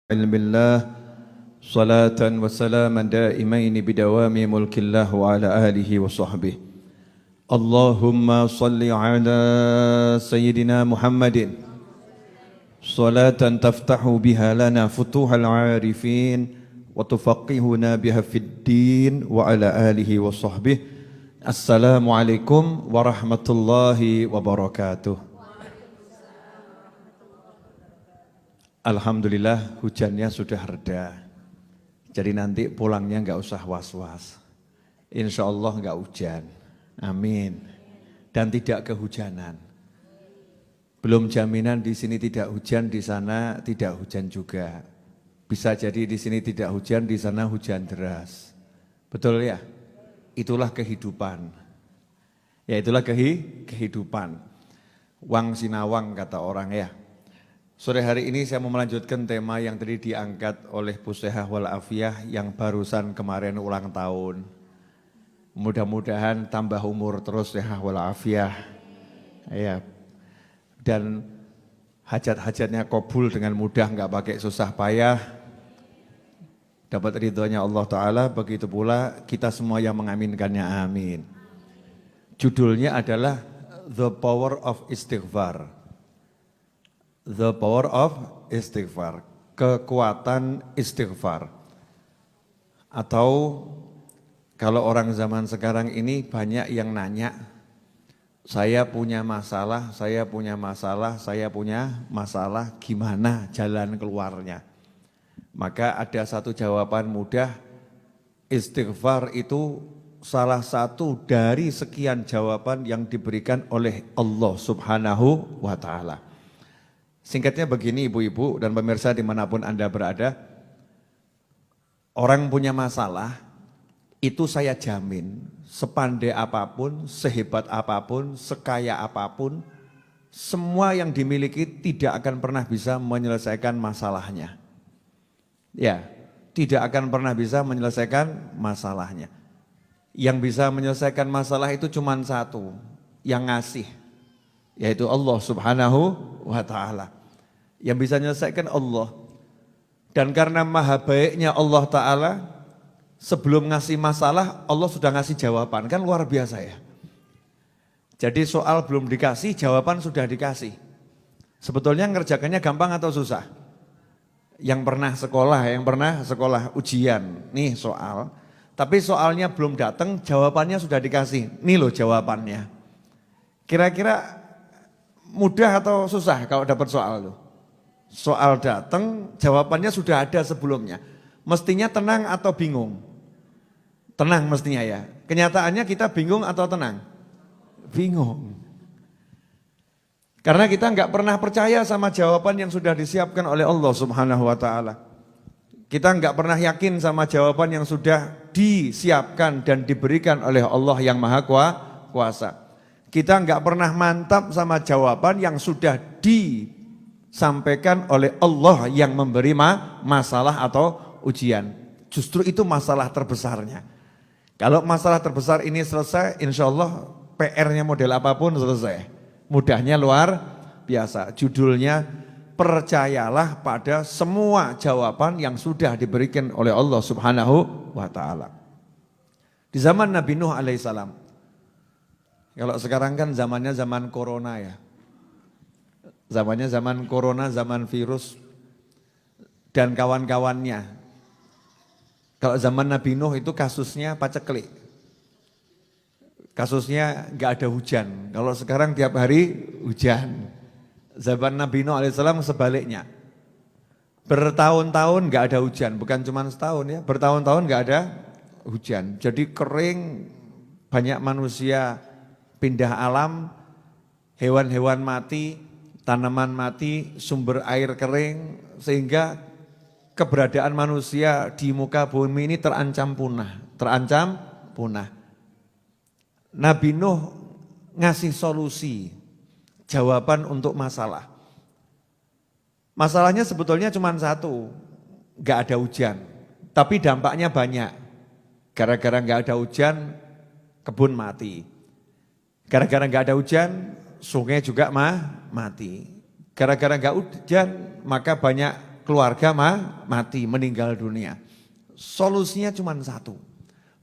علم الله صلاة وسلاما دائمين بدوام ملك الله وعلى آله وصحبه اللهم صل على سيدنا محمد صلاة تفتح بها لنا فتوح العارفين وتفقهنا بها في الدين وعلى آله وصحبه السلام عليكم ورحمة الله وبركاته. Alhamdulillah hujannya sudah reda. Jadi nanti pulangnya enggak usah was-was. Insya Allah enggak hujan. Amin. Dan tidak kehujanan. Belum jaminan di sini tidak hujan, di sana tidak hujan juga. Bisa jadi di sini tidak hujan, di sana hujan deras. Betul ya? Itulah kehidupan. Ya itulah kehidupan. Wang sinawang kata orang ya. Sore hari ini saya mau melanjutkan tema yang tadi diangkat oleh Pusehah Walafiah yang barusan kemarin ulang tahun. Mudah-mudahan tambah umur terus ya walafiah. Ya. Dan hajat-hajatnya kabul dengan mudah, enggak pakai susah payah. Dapat ridhonya Allah Ta'ala, begitu pula kita semua yang mengaminkannya, amin. Judulnya adalah The Power of Istighfar. The power of istighfar, kekuatan istighfar. Atau kalau orang zaman sekarang ini banyak yang nanya, saya punya masalah, gimana jalan keluarnya? Maka ada satu jawaban mudah, istighfar itu salah satu dari sekian jawaban yang diberikan oleh Allah Subhanahu wa Ta'ala. Singkatnya begini ibu-ibu dan pemirsa dimanapun Anda berada, orang punya masalah itu saya jamin sepandai apapun, sehebat apapun, sekaya apapun, semua yang dimiliki tidak akan pernah bisa menyelesaikan masalahnya. Ya, tidak akan pernah bisa menyelesaikan masalahnya. Yang bisa menyelesaikan masalah itu cuma satu, yang ngasih, yaitu Allah Subhanahu wa Ta'ala. Yang bisa menyelesaikan Allah. Dan karena maha baiknya Allah Ta'ala, sebelum ngasih masalah, Allah sudah ngasih jawaban. Kan luar biasa ya. Jadi soal belum dikasih, jawaban sudah dikasih. Sebetulnya ngerjakannya gampang atau susah? Yang pernah sekolah ujian, nih soal. Tapi soalnya belum datang, jawabannya sudah dikasih. Nih loh jawabannya. Kira-kira mudah atau susah kalau dapat soal tuh? Soal datang, jawabannya sudah ada sebelumnya. Mestinya tenang atau bingung? Tenang mestinya ya. Kenyataannya kita bingung atau tenang? Bingung. Karena kita enggak pernah percaya sama jawaban yang sudah disiapkan oleh Allah Subhanahu wa Ta'ala. Kita enggak pernah yakin sama jawaban yang sudah disiapkan dan diberikan oleh Allah yang Maha Kuasa. Kita enggak pernah mantap sama jawaban yang sudah disampaikan oleh Allah yang memberi masalah atau ujian. Justru itu masalah terbesarnya. Kalau masalah terbesar ini selesai, insya Allah PR-nya model apapun selesai. Mudahnya luar biasa. Judulnya, percayalah pada semua jawaban yang sudah diberikan oleh Allah Subhanahu wa Ta'ala. Di zaman Nabi Nuh alaihissalam, kalau sekarang kan zamannya zaman corona ya. Zamannya zaman corona, zaman virus dan kawan-kawannya. Kalau zaman Nabi Nuh itu kasusnya paceklik. Kasusnya enggak ada hujan. Kalau sekarang tiap hari hujan. Zaman Nabi Nuh alaihissalam sebaliknya. Bertahun-tahun enggak ada hujan, bukan cuma setahun ya. Bertahun-tahun enggak ada hujan. Jadi kering, banyak manusia pindah alam, hewan-hewan mati, tanaman mati, sumber air kering, sehingga keberadaan manusia di muka bumi ini terancam punah. Nabi Nuh ngasih solusi, jawaban untuk masalah. Masalahnya sebetulnya cuma satu, gak ada hujan, tapi dampaknya banyak. Gara-gara gak ada hujan, kebun mati. Gara-gara gak ada hujan, sungai juga mati. Gara-gara gak hujan, maka banyak keluarga mati, meninggal dunia. Solusinya cuma satu.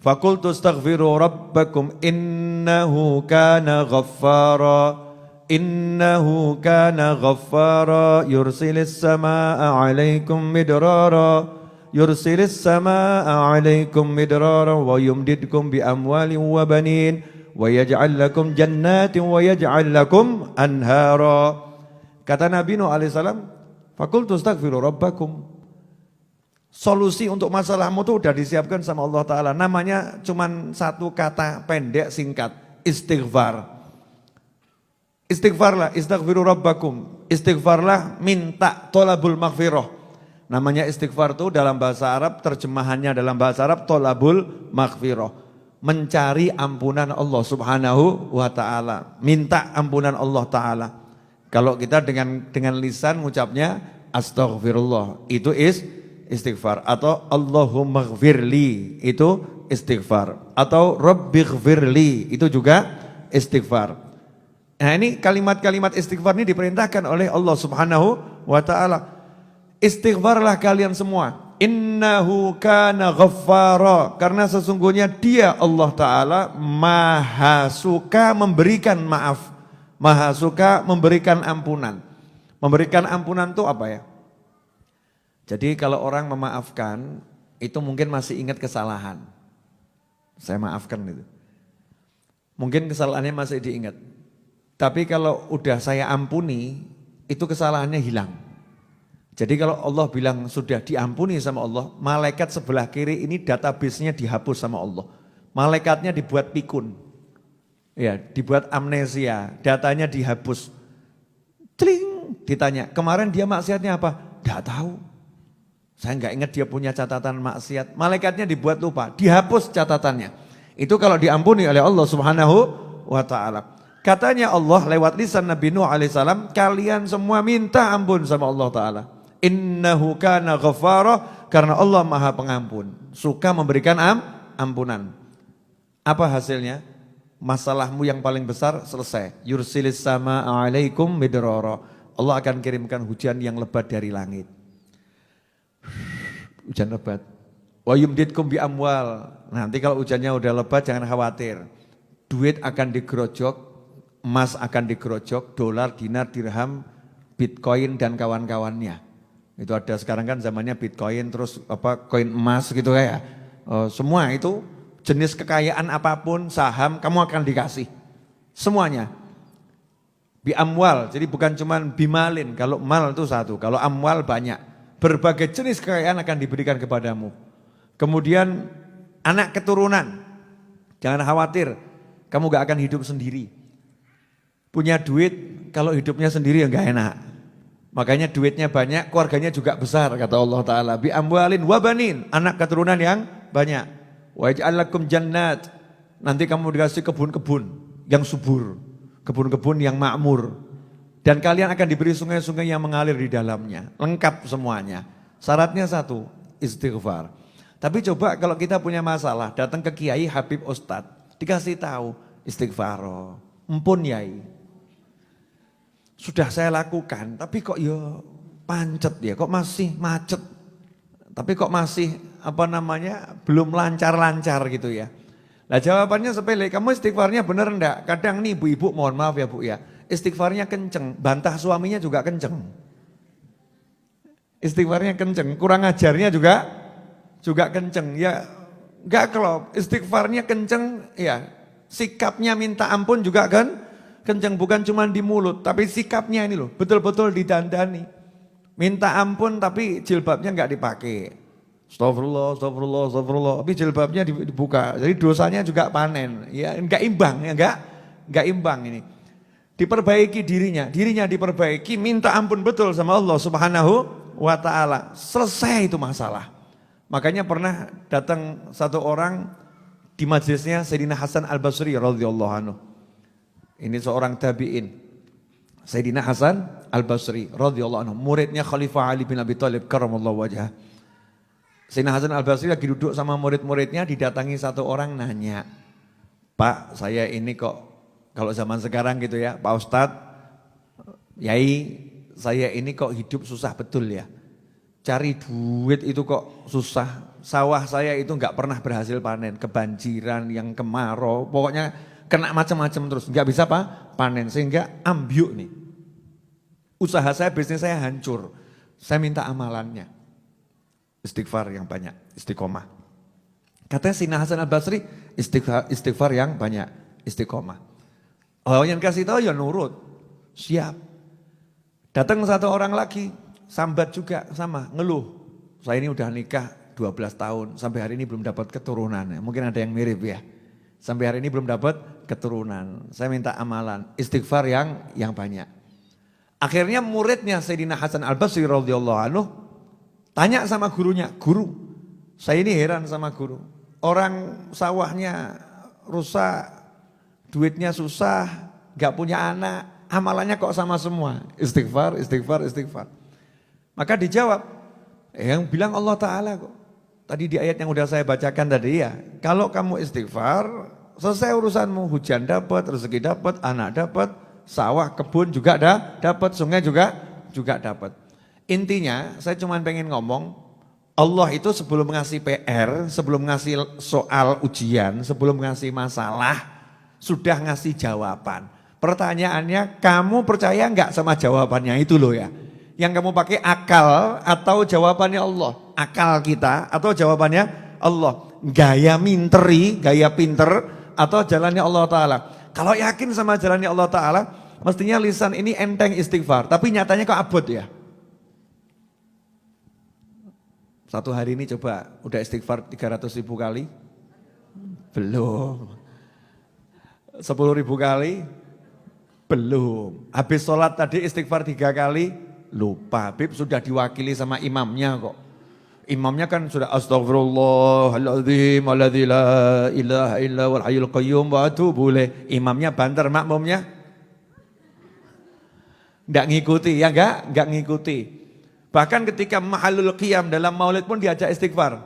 Faqultu astaghfiru rabbakum innahu kana ghaffara. Innahu kana ghaffara yursilis samaa'a 'alaikum midrara. Yursilis samaa'a 'alaikum midrara wa yumdidkum bi amwalin wa banin wa yaj'al lakum jannatin wa yaj'al lakum anhara. Kata Nabi Nuh alaihissalam, faqultu astaghfiru rabbakum. Solusi untuk masalahmu itu sudah disiapkan sama Allah Ta'ala. Namanya cuman satu kata pendek singkat, istighfar. Istighfarlah, istaghfiru rabbakum. Istighfarlah, minta tolabul maghfirah. Namanya istighfar itu dalam bahasa Arab, terjemahannya dalam bahasa Arab, tolabul maghfirah. Mencari ampunan Allah Subhanahu wa Ta'ala. Minta ampunan Allah Ta'ala. Kalau kita dengan lisan mengucapnya astaghfirullah, itu istighfar. Atau Allahumma ghfirli, itu istighfar. Atau rabbighfirli, itu juga istighfar. Nah ini kalimat-kalimat istighfar ini diperintahkan oleh Allah Subhanahu wa Ta'ala. Istighfarlah kalian semua. Innahu kana ghaffara. Karena sesungguhnya dia Allah Ta'ala maha suka memberikan maaf. Maha suka memberikan ampunan. Memberikan ampunan itu apa ya? Jadi kalau orang memaafkan, itu mungkin masih ingat kesalahan. Saya maafkan itu. Mungkin kesalahannya masih diingat. Tapi kalau udah saya ampuni, itu kesalahannya hilang. Jadi kalau Allah bilang sudah diampuni sama Allah, malaikat sebelah kiri ini database-nya dihapus sama Allah. Malaikatnya dibuat pikun. Ya, dibuat amnesia, datanya dihapus. Tling, ditanya, kemarin dia maksiatnya apa? Tidak tahu. Saya enggak ingat dia punya catatan maksiat. Malaikatnya dibuat lupa, dihapus catatannya. Itu kalau diampuni oleh Allah Subhanahu wa Ta'ala. Katanya Allah lewat lisan Nabi Nuh alaihissalam, kalian semua minta ampun sama Allah Ta'ala. Innahu kana ghaffara, karena Allah maha pengampun. Suka memberikan ampunan. Apa hasilnya? Masalahmu yang paling besar selesai. Yursilis samaa'a 'alaikum midrara. Allah akan kirimkan hujan yang lebat dari langit. Hujan lebat. Wa yumdidkum bi amwal. Nanti kalau hujannya udah lebat jangan khawatir. Duit akan digerojok, emas akan digerojok, dolar, dinar, dirham, bitcoin dan kawan-kawannya. Itu ada sekarang kan zamannya bitcoin terus koin emas gitu ya. Semua itu jenis kekayaan apapun, saham kamu akan dikasih. Semuanya. Bi amwal, jadi bukan cuma bimalin. Kalau mal itu satu, kalau amwal banyak. Berbagai jenis kekayaan akan diberikan kepadamu. Kemudian anak keturunan. Jangan khawatir, kamu gak akan hidup sendiri. Punya duit, kalau hidupnya sendiri ya gak enak. Makanya duitnya banyak, keluarganya juga besar kata Allah Ta'ala. Bi amwalin wabanin, anak keturunan yang banyak. Wa yaj'al lakum jannat. Nanti kamu dikasih kebun-kebun yang subur, kebun-kebun yang makmur. Dan kalian akan diberi sungai-sungai yang mengalir di dalamnya. Lengkap semuanya. Syaratnya satu, istighfar. Tapi coba kalau kita punya masalah, datang ke Kiai Habib Ustadz, dikasih tahu istighfar. Empun Yai. Sudah saya lakukan, tapi kok ya pancet ya, kok masih macet. Tapi kok masih belum lancar-lancar gitu ya. Nah jawabannya sepele, kamu istighfarnya benar enggak? Kadang nih ibu-ibu mohon maaf ya Bu ya, istighfarnya kenceng, bantah suaminya juga kenceng. Istighfarnya kenceng, kurang ajarnya juga kenceng. Ya enggak kalau istighfarnya kenceng ya, sikapnya minta ampun juga kan kenceng, bukan cuma di mulut, tapi sikapnya ini loh, betul-betul didandani. Minta ampun tapi jilbabnya enggak dipakai. Astagfirullah, astagfirullah, astagfirullah. Tapi jilbabnya dibuka. Jadi dosanya juga panen. Ya enggak imbang, ya enggak imbang ini. Diperbaiki dirinya diperbaiki, minta ampun betul sama Allah Subhanahu wa Ta'ala. Selesai itu masalah. Makanya pernah datang satu orang di majelisnya Sayyidina Hasan Al-Basri radhiyallahu anhu. Ini seorang tabi'in. Sayyidina Hasan Al-Basri radhiyallahu anhu, muridnya Khalifah Ali bin Abi Thalib karramallahu wajhah. Sayyidina Hasan Al-Basri lagi duduk sama murid-muridnya, didatangi satu orang nanya, Pak saya ini kok, kalau zaman sekarang gitu ya, Pak Ustadz, Yai saya ini kok hidup susah betul ya. cari duit itu kok susah. Sawah saya itu nggak pernah berhasil panen, kebanjiran, yang kemarau, pokoknya kena macam-macam terus, nggak bisa panen, sehingga ambyuk nih. Usaha saya, bisnis saya hancur. Saya minta amalannya. Istighfar yang banyak, istiqomah. Katanya Sina Hasan Al-Basri, istighfar yang banyak, istiqomah. Oh yang kasih tahu ya nurut, siap. Datang satu orang lagi, sambat juga sama, ngeluh. Saya ini udah nikah 12 tahun, sampai hari ini belum dapat keturunan. Mungkin ada yang mirip ya. Sampai hari ini belum dapat keturunan. Saya minta amalan, istighfar yang banyak. Akhirnya muridnya Sayyidina Hasan Al-Basri radhiyallahu anhu tanya sama gurunya, "Guru, saya ini heran sama guru. Orang sawahnya rusak, duitnya susah, gak punya anak, amalannya kok sama semua? Istighfar, istighfar, istighfar." Maka dijawab, yang bilang Allah Ta'ala kok. Tadi di ayat yang udah saya bacakan tadi ya, kalau kamu istighfar, selesai urusanmu, hujan dapat, rezeki dapat, anak dapat, sawah, kebun juga dapat, sungai juga dapat. Intinya saya cuma pengen ngomong, Allah itu sebelum ngasih PR, sebelum ngasih soal ujian, sebelum ngasih masalah, sudah ngasih jawaban. Pertanyaannya, kamu percaya enggak sama jawabannya itu loh ya? Yang kamu pakai akal atau jawabannya Allah? Akal kita atau jawabannya Allah? Gaya minteri, gaya pinter atau jalannya Allah Ta'ala? Kalau yakin sama jalannya Allah Ta'ala, mestinya lisan ini enteng istighfar, tapi nyatanya kok abot ya? Satu hari ini coba, udah istighfar 300.000 kali? Belum. 10.000 kali? Belum. Habis sholat tadi istighfar 3 kali? Lupa. Habib sudah diwakili sama imamnya kok. Imamnya kan sudah astagfirullahaladzim alladzi la ilaha illa wal hayyul qayyum wa atubu ilaih. Imamnya banter, makmumnya enggak ngikuti, ya enggak ngikuti. Bahkan ketika mahalul qiyam dalam maulid pun diajak istighfar.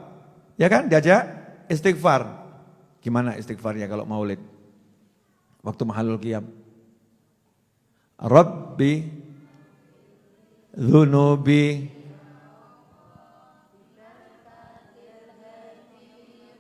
Ya kan? Diajak istighfar. Gimana istighfarnya kalau maulid? Waktu mahalul qiyam. Rabbi dzunubi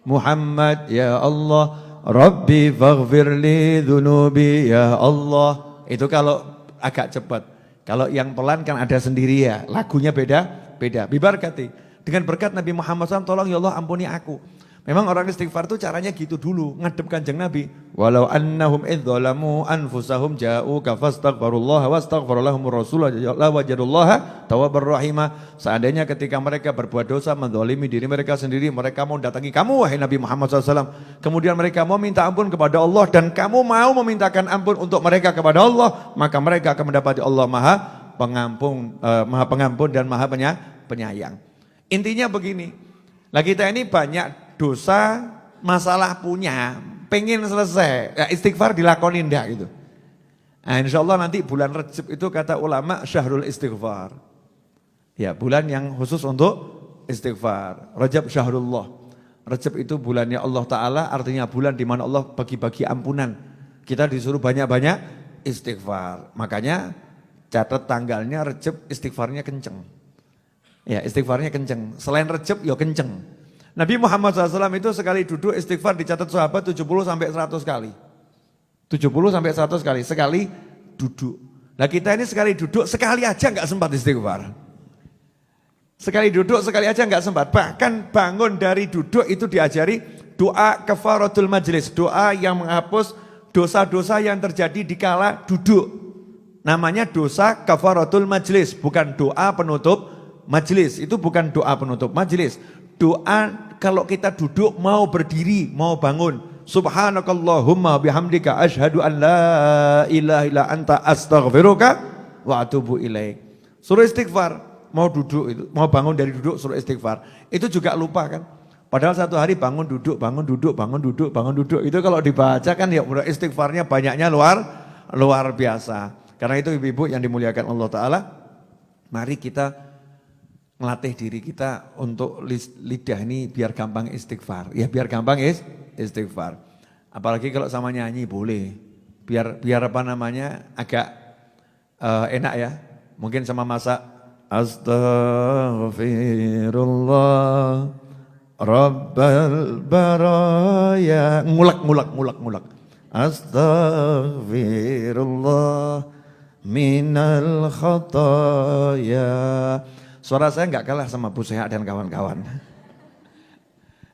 Muhammad ya Allah, Rabbi faghfirli dzunubi ya Allah. Itu kalau agak cepat. Kalau yang pelan kan ada sendiri ya, lagunya beda. Bibarkati. Dengan berkat Nabi Muhammad SAW, tolong ya Allah ampuni aku. Memang orang istighfar itu caranya gitu dulu, ngadep Kanjeng Nabi. Walau annahum idzalamu anfusahum ja'uka fastaghfirullaha wastaghfirulahumur rasul la wajadullaha tawwabur rahimah. Seandainya ketika mereka berbuat dosa, menzalimi diri mereka sendiri, mereka mau datangi kamu wahai Nabi Muhammad SAW. Kemudian mereka mau minta ampun kepada Allah dan kamu mau memintakan ampun untuk mereka kepada Allah, maka mereka akan mendapati Allah Maha Pengampun dan Maha Penyayang. Intinya begini, lah kita ini banyak dosa, masalah punya, pengen selesai, ya istighfar dilakonin enggak gitu. Nah insya Allah nanti bulan Rajab itu kata ulama syahrul istighfar. Ya bulan yang khusus untuk istighfar. Rajab syahrullah. Rajab itu bulannya Allah Ta'ala, artinya bulan di mana Allah bagi-bagi ampunan. Kita disuruh banyak-banyak istighfar. Makanya catat tanggalnya Rajab istighfarnya kenceng. Ya istighfarnya kenceng. Selain Rajab ya kenceng. Nabi Muhammad SAW itu sekali duduk istighfar dicatat sahabat 70-100 kali. 70-100 kali, sekali duduk. Nah kita ini sekali duduk, sekali aja enggak sempat istighfar. Sekali duduk, sekali aja enggak sempat. Bahkan bangun dari duduk itu diajari doa kafaratul majlis. Doa yang menghapus dosa-dosa yang terjadi di kala duduk. Namanya dosa kafaratul majlis, bukan doa penutup majlis. Itu bukan doa penutup majlis. Doa kalau kita duduk mau berdiri, mau bangun. Subhanakallahumma bihamdika asyhadu an la ilaha illa anta astaghfiruka wa atubu ilaik. Suruh istighfar, mau duduk itu, mau bangun dari duduk suruh istighfar. Itu juga lupa kan? Padahal satu hari bangun duduk. Itu kalau dibaca kan ya udah istighfarnya banyaknya luar biasa. Karena itu ibu-ibu yang dimuliakan Allah Ta'ala, mari kita ngelatih diri kita untuk lidah ini biar gampang istighfar. Ya biar gampang istighfar. Apalagi kalau sama nyanyi boleh. Biar apa namanya agak enak ya. Mungkin sama masak Astaghfirullah Rabbal baraya. Ngulak. Astaghfirullah minal khataya. Suara saya enggak kalah sama Bu Seha dan kawan-kawan.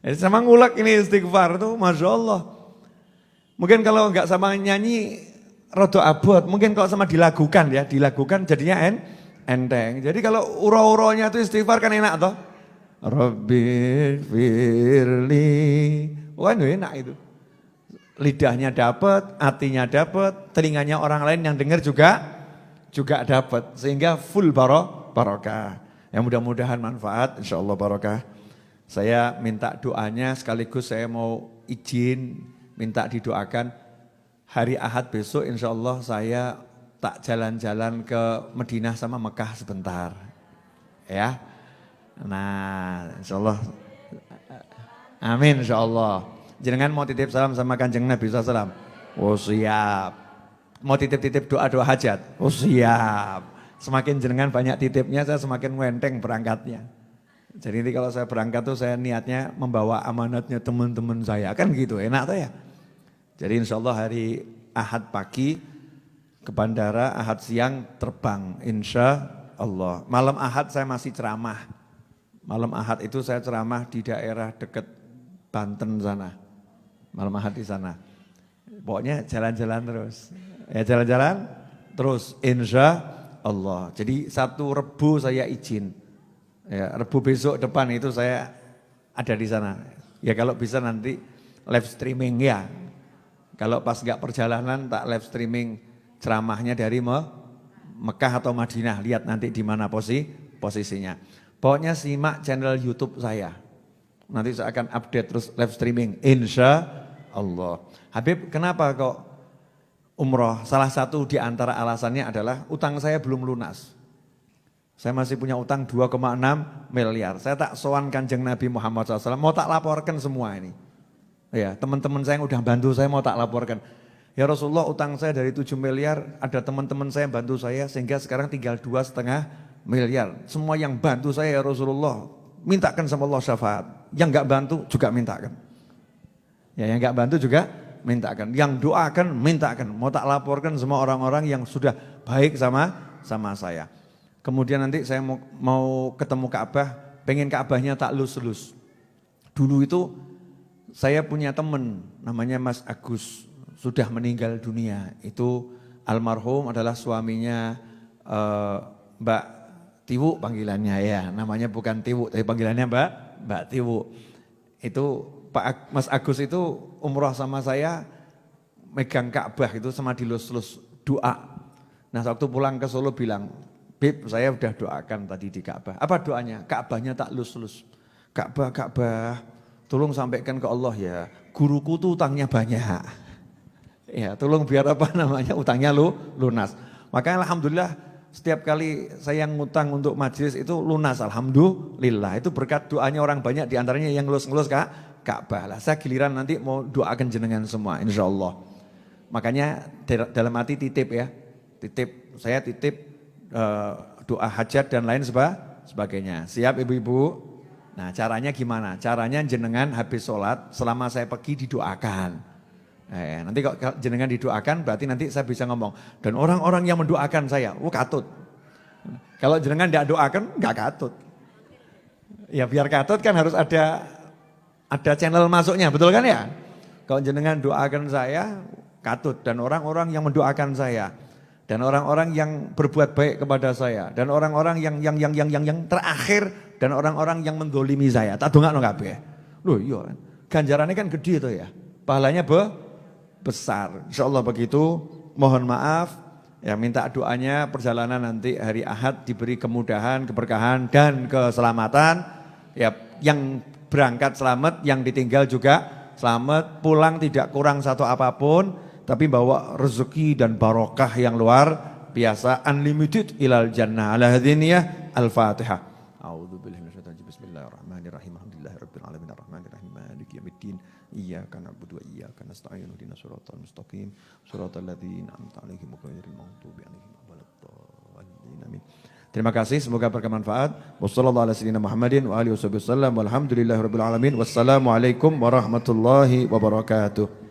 Jadi sama ngulak ini istighfar tuh Masya Allah. Mungkin kalau enggak sama nyanyi rada abot, mungkin kalau sama dilagukan jadinya enteng. Jadi kalau ura-uranya itu istighfar kan enak toh. Rabbi firli. Wah enak itu. Lidahnya dapat, hatinya dapat, telinganya orang lain yang dengar juga dapat. Sehingga full barokah. Yang mudah-mudahan manfaat, insyaallah barokah. Saya minta doanya sekaligus saya mau izin minta didoakan hari Ahad besok insyaallah saya tak jalan-jalan ke Madinah sama Mekah sebentar. Ya. Nah, insyaallah. Amin insyaallah. Jenengan mau titip salam sama Kanjeng Nabi SAW? Oh siap. Mau titip-titip doa-doa hajat? Oh siap. Semakin jenengan banyak titipnya saya semakin ngenteng berangkatnya. Jadi nanti kalau saya berangkat tuh saya niatnya membawa amanatnya teman-teman saya. Kan gitu, enak tuh ya. Jadi insya Allah hari Ahad pagi ke bandara, Ahad siang terbang. Insya Allah. Malam Ahad saya masih ceramah. Malam Ahad itu saya ceramah di daerah dekat Banten sana. Malam Ahad di sana. Pokoknya jalan-jalan terus. Ya jalan-jalan terus insya Allah. Jadi Sabtu Rebu saya izin. Ya, Rebu besok depan itu saya ada di sana. Ya kalau bisa nanti live streaming ya. Kalau pas enggak perjalanan tak live streaming ceramahnya dari Mekah atau Madinah. Lihat nanti di mana posisinya. Pokoknya simak channel YouTube saya. Nanti saya akan update terus live streaming. Insya Allah. Habib kenapa kok umroh? Salah satu di antara alasannya adalah utang saya belum lunas. Saya masih punya utang 2,6 miliar. Saya tak sowan Kanjeng Nabi Muhammad SAW, mau tak laporkan semua ini. Ya, teman-teman saya yang udah bantu saya mau tak laporkan. Ya Rasulullah utang saya dari 7 miliar, ada teman-teman saya yang bantu saya sehingga sekarang tinggal 2,5 miliar. Semua yang bantu saya ya Rasulullah, mintakan sama Allah syafaat. Yang enggak bantu juga mintakan. Ya, yang enggak bantu juga mintakan. Yang doakan mintakan. Mau tak laporkan semua orang-orang yang sudah baik sama saya. Kemudian nanti saya mau ketemu Ka'bah, pengen Ka'bahnya tak lus-lus. Dulu itu saya punya teman namanya Mas Agus, sudah meninggal dunia. Itu almarhum adalah suaminya Mbak Tiwu panggilannya ya. Namanya bukan Tiwu, tapi panggilannya Mbak Tiwu. Itu Mas Agus itu umroh sama saya, megang Ka'bah itu sama dilus-lus doa. Nah waktu pulang ke Solo bilang, Bib, saya udah doakan tadi di Ka'bah. Apa doanya? Ka'bahnya tak lus-lus. Ka'bah, tolong sampaikan ke Allah ya. Guruku tuh utangnya banyak. Ya, tolong biar apa namanya utangnya lunas. Makanya alhamdulillah setiap kali saya ngutang untuk majelis itu lunas. Alhamdulillah. Itu berkat doanya orang banyak diantaranya yang ngelus-ngelus Ka'bah lah. Saya giliran nanti mau doakan jenengan semua insya Allah. Makanya dalam hati titip ya. Saya titip doa hajat dan lain sebagainya. Siap ibu-ibu? Nah caranya gimana? Caranya jenengan habis sholat selama saya pergi didoakan. Nanti kalau jenengan didoakan berarti nanti saya bisa ngomong. Dan orang-orang yang mendoakan saya, katut. Kalau jenengan tidak doakan, enggak katut. Ya biar katut kan harus ada channel masuknya, betul kan ya? Kalau jenengan doakan saya, katut. Dan orang-orang yang mendoakan saya. Dan orang-orang yang berbuat baik kepada saya. Dan orang-orang yang terakhir. Dan orang-orang yang mendolimi saya. Tak dongakno kabeh. Loh iya kan. Ganjarannya kan gede tuh ya. Pahalanya besar. InsyaAllah begitu. Mohon maaf. Ya minta doanya perjalanan nanti hari Ahad diberi kemudahan, keberkahan dan keselamatan. Ya yang berangkat selamat, yang ditinggal juga selamat. Pulang tidak kurang satu apapun. Tapi bawa rezeki dan barokah yang luar biasa, unlimited ilal jannah. Ala hadiniyah al-Fatihah. A'udzubillahi minasyaitonir rajim. Bismillahirrahmanirrahim. Alhamdulillahirabbil alamin arrahmanirrahim maliki yaumiddin. Iyyaka na'budu wa iyyaka nasta'in. Ihdinas siratal mustaqim. Shiratal ladzina an'amta 'alaihim ghairil maghdubi 'alaihim waladdallin. Amin. Terima kasih, semoga bermanfaat. Wassalamualaikum warahmatullahi wabarakatuh.